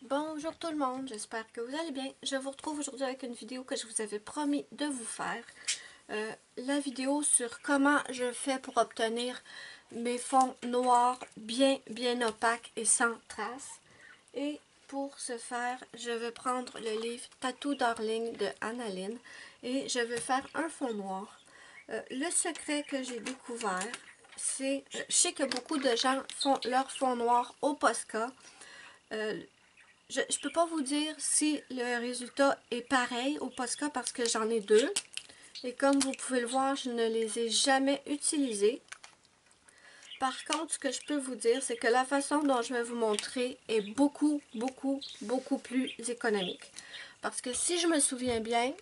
Bonjour tout le monde, j'espère que vous allez bien. Je vous retrouve aujourd'hui avec une vidéo que je vous avais promis de vous faire. La vidéo sur comment je fais pour obtenir mes fonds noirs bien opaques et sans traces. Et pour ce faire, je vais prendre le livre Tattoo Darling de Annaline et je vais faire un fond noir. Le secret que j'ai découvert, c'est, je sais que beaucoup de gens font leur fond noir au Posca. Je ne peux pas vous dire si le résultat est pareil au Posca parce que j'en ai deux. Et comme vous pouvez le voir, je ne les ai jamais utilisés. Par contre, ce que je peux vous dire, c'est que la façon dont je vais vous montrer est beaucoup plus économique. Parce que si je me souviens bien,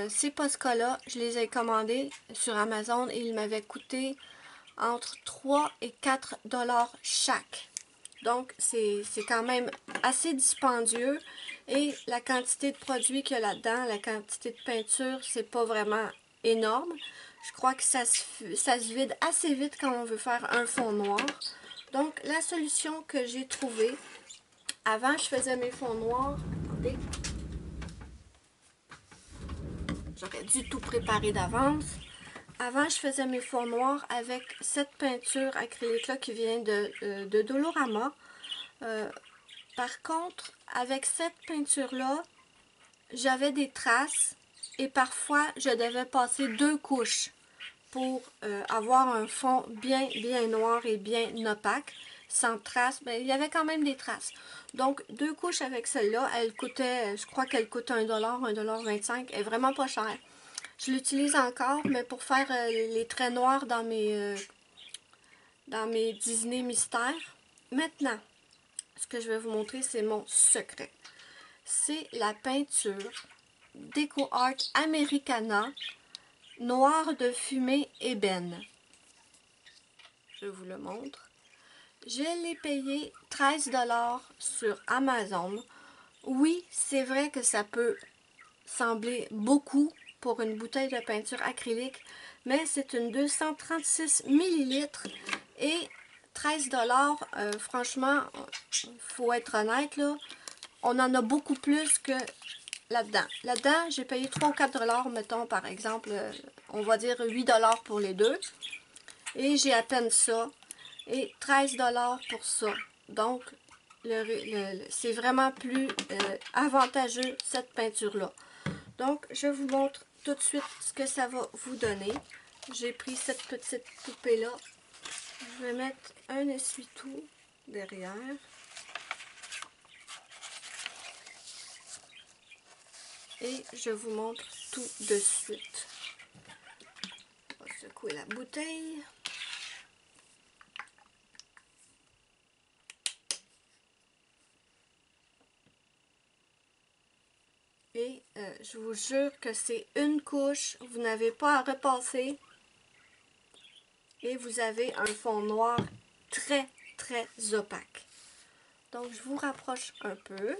ces Posca-là, je les ai commandés sur Amazon et ils m'avaient coûté entre 3 et 4 dollars chaque. Donc, c'est quand même assez dispendieux. Et la quantité de produits qu'il y a là-dedans, la quantité de peinture, c'est pas vraiment énorme. Je crois que ça se vide assez vite quand on veut faire un fond noir. Donc, la solution que j'ai trouvée, avant je faisais mes fonds noirs, attendez, j'aurais dû tout préparer d'avance. Avant, je faisais mes fonds noirs avec cette peinture acrylique-là qui vient de Dolorama. Par contre, avec cette peinture-là, j'avais des traces et parfois, je devais passer 2 couches pour avoir un fond bien noir et bien opaque, sans traces. Ben, il y avait quand même des traces. Donc, 2 couches avec celle-là, elle coûtait, je crois qu'elle coûte 1 $, 1,25 $. Elle est vraiment pas chère. Je l'utilise encore, mais pour faire les traits noirs dans mes Disney mystères. Maintenant, ce que je vais vous montrer, c'est mon secret. C'est la peinture Deco Art Americana noir de fumée ébène. Je vous le montre. Je l'ai payé 13 $ sur Amazon. Oui, c'est vrai que ça peut sembler beaucoup pour une bouteille de peinture acrylique, mais c'est une 236 ml et 13 $, franchement, faut être honnête, là, on en a beaucoup plus que là-dedans. Là-dedans, j'ai payé 3 ou 4 $, mettons, par exemple, on va dire 8 $ pour les deux. Et j'ai à peine ça. Et 13 $ pour ça. Donc, c'est vraiment plus avantageux, cette peinture-là. Donc, je vous montre tout de suite ce que ça va vous donner. J'ai pris cette petite poupée-là. Je vais mettre un essuie-tout derrière. Et je vous montre tout de suite. On va secouer la bouteille. Et je vous jure que c'est une couche, vous n'avez pas à repasser. Et vous avez un fond noir très opaque. Donc je vous rapproche un peu.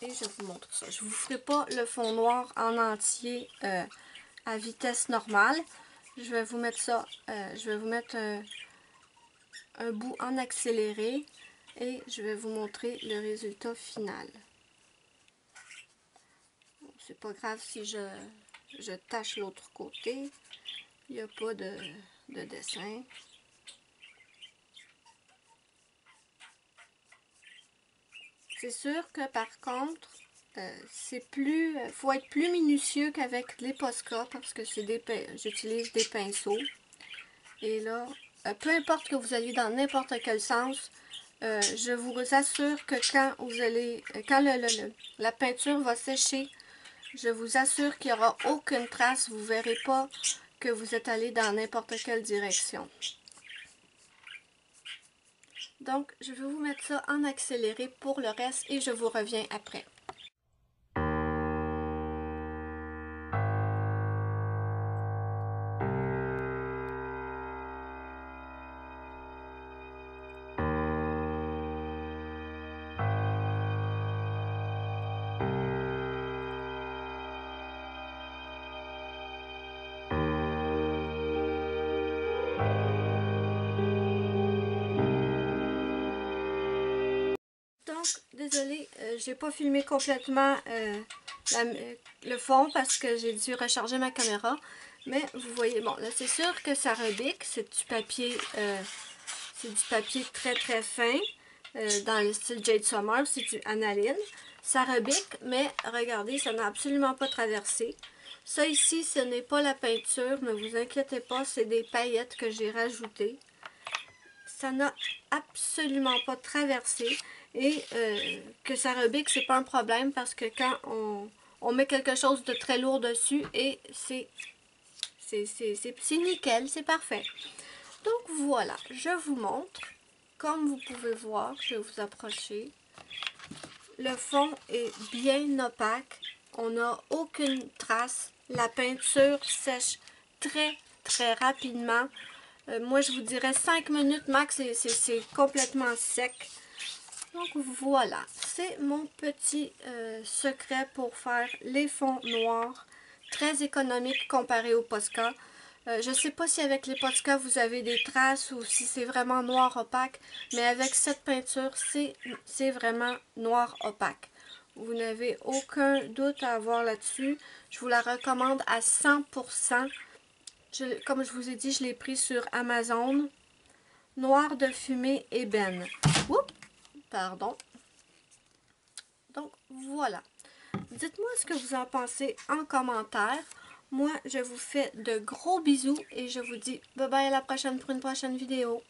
Et je vous montre ça. Je ne vous ferai pas le fond noir en entier à vitesse normale. Je vais vous mettre ça, je vais vous mettre un bout en accéléré et je vais vous montrer le résultat final. Bon, c'est pas grave si je tâche l'autre côté. Il n'y a pas de dessin. C'est sûr que par contre, faut être plus minutieux qu'avec les Posca parce que j'utilise des pinceaux. Et là, peu importe que vous alliez dans n'importe quel sens, je vous assure que quand la peinture va sécher, je vous assure qu'il n'y aura aucune trace. Vous ne verrez pas que vous êtes allé dans n'importe quelle direction. Donc, je vais vous mettre ça en accéléré pour le reste et je vous reviens après. Donc, désolée, j'ai pas filmé complètement le fond parce que j'ai dû recharger ma caméra. Mais vous voyez, bon, là c'est sûr que ça rebique, c'est du papier très très fin, dans le style Jade Summer, c'est du aniline. Ça rebique, mais regardez, ça n'a absolument pas traversé. Ça ici, ce n'est pas la peinture, ne vous inquiétez pas, c'est des paillettes que j'ai rajoutées. Ça n'a absolument pas traversé. Et que ça rebique, c'est pas un problème parce que quand on met quelque chose de très lourd dessus, et c'est nickel, c'est parfait. Donc voilà, je vous montre. Comme vous pouvez voir, je vais vous approcher. Le fond est bien opaque. On n'a aucune trace. La peinture sèche très très rapidement. Moi je vous dirais 5 minutes max, c'est complètement sec. Donc voilà, c'est mon petit secret pour faire les fonds noirs. Très économique comparé au Posca. Je ne sais pas si avec les Posca vous avez des traces ou si c'est vraiment noir opaque, mais avec cette peinture, c'est vraiment noir opaque. Vous n'avez aucun doute à avoir là-dessus. Je vous la recommande à 100%. Comme je vous ai dit, je l'ai pris sur Amazon. Noir de fumée ébène. Oups, pardon. Donc voilà. Dites-moi ce que vous en pensez en commentaire. Moi, je vous fais de gros bisous et je vous dis bye bye à la prochaine pour une prochaine vidéo.